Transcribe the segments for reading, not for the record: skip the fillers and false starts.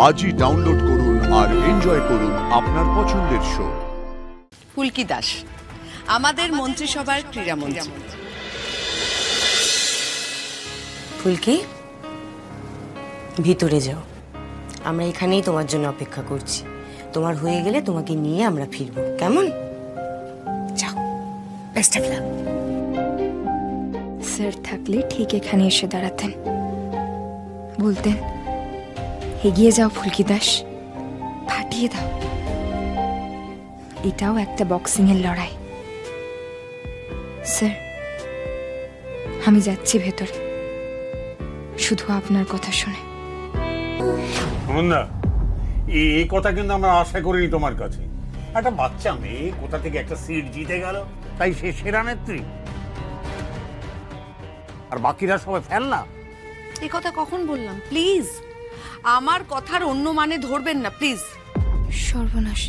আজই ডাউনলোড করুন আর এনজয় করুন আপনার পছন্দের শো। ফুলকি দাস আমাদের মন্ত্রিসভার ক্রীড়ামন্ত্রী। ফুলকি, ভিতরে যাও, আমরা এখানেই তোমার জন্য অপেক্ষা করছি। তোমার হয়ে গেলে তোমাকে নিয়ে আমরা ফিরবো, কেমন? যাও, বেস্ট অফ লাক। স্যার থাকলে ঠিক এখানে এসে দাঁড়াতেন, বলতেন এগিয়ে যাও ফুলকি দাস, ফাটিয়ে দাও। এটাও একটা বক্সিং এর লড়াই। স্যার আমি যাচ্ছি ভেতরে, শুধু আপনার কথা শুনে। না, এই কথা কিন্তু আমরা আশা করিনি তোমার কাছে। একটা বাচ্চা মেয়ে কোথা থেকে একটা সিট জিতে গেল, তাই সে সেরা নেত্রী, আর বাকিরা সবাই ফেল না। এই কথা কখন বললাম? প্লিজ আমার কথার অন্য মানে ধরবেন না প্লিজ। সর্বনাশ,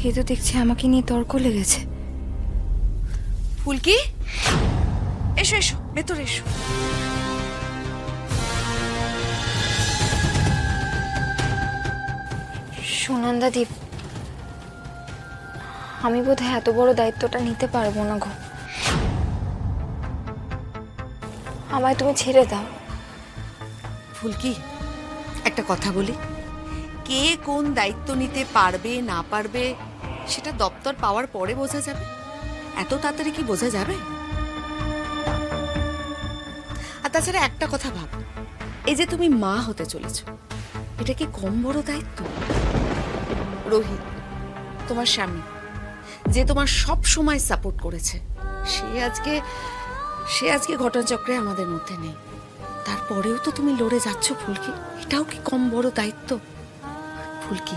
এ তো দেখছি আমাকে নিয়ে তর্ক লেগেছে। ফুলকি এসো এসো, ভেতরে এসো। সুনন্দা দীপ, আমি বোধহয় এত বড় দায়িত্বটা নিতে পারবো না গো। আমায় তুমি ছেড়ে দাও। ফুলকি একটা কথা বলি, কে কোন দায়িত্ব নিতে পারবে না পারবে সেটা দপ্তর পাওয়ার পরে বোঝা যাবে। এত তাড়াতাড়ি কি বোঝা যাবে? আর তাছাড়া একটা কথা ভাব, এই যে তুমি মা হতে চলেছ, এটা কি কম বড় দায়িত্ব? রোহিত তোমার স্বামী, যে তোমার সব সময় সাপোর্ট করেছে, সে আজকে ঘটনাচক্রে আমাদের মধ্যে নেই। তারপরেও তো তুমি লড়ে যাচ্ছ ফুলকি, এটাও কি কম বড় দায়িত্ব? ফুলকি,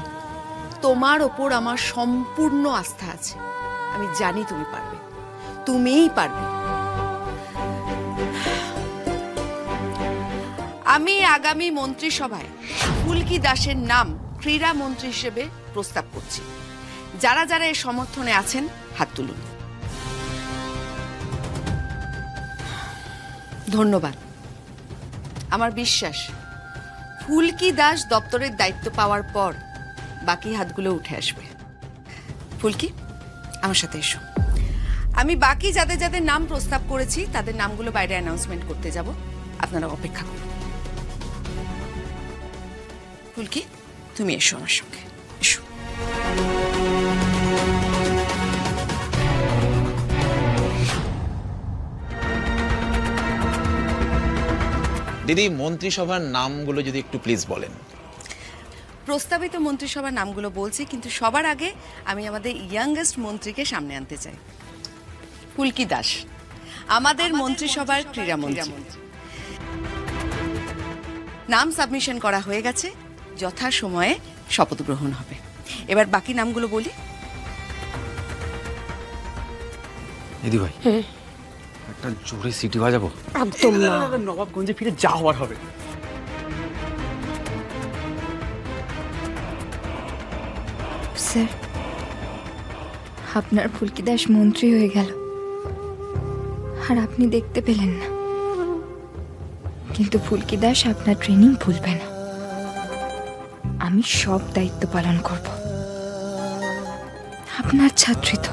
তোমার ওপর আমার সম্পূর্ণ আস্থা আছে। আমি জানি তুমি পারবে, তুমিই পারবে। আমি আগামী মন্ত্রিসভায় ফুলকি দাসের নাম ক্রীড়া মন্ত্রী হিসেবে প্রস্তাব করছি। যারা যারা এর সমর্থনে আছেন হাত তুলুন। ধন্যবাদ। আমার বিশ্বাস ফুলকি দাস দপ্তরের দায়িত্ব পাওয়ার পর বাকি হাতগুলো উঠে আসবে। ফুলকি আমার সাথে এসো, আমি বাকি যাদের যাদের নাম প্রস্তাব করেছি তাদের নামগুলো বাইরে অ্যানাউন্সমেন্ট করতে যাব, আপনারা অপেক্ষা করুন। ফুলকি তুমি এসো আমার সঙ্গে, এসো। দিদি, মন্ত্রিসভার নামগুলো যদি একটু প্লিজ বলেন। প্রস্তাবিত মন্ত্রিসভার নামগুলো বলছি, কিন্তু সবার আগে আমি আমাদের ইয়াংগেস্ট মন্ত্রীকে সামনে আনতে চাই। ফুলকি দাস আমাদের মন্ত্রিসভার ক্রীড়ামন্ত্রী। নাম সাবমিশন করা হয়ে গেছে, যথা সময়ে শপথ গ্রহণ হবে। এবার বাকি নামগুলো বলি। দিদি ভাই, একটা জোরে সিটি বাজাবো। একদম না, নবাবগঞ্জে ফিরে যা হওয়ার হবে। স্যার আপনার ফুলকি দাস মন্ত্রী হয়ে গেল, আর আপনি দেখতে পেলেন না। কিন্তু ফুলকি দাস আপনার ট্রেনিং ভুলবে না। আমি সব দায়িত্ব পালন করব, আপনার ছাত্রী তো।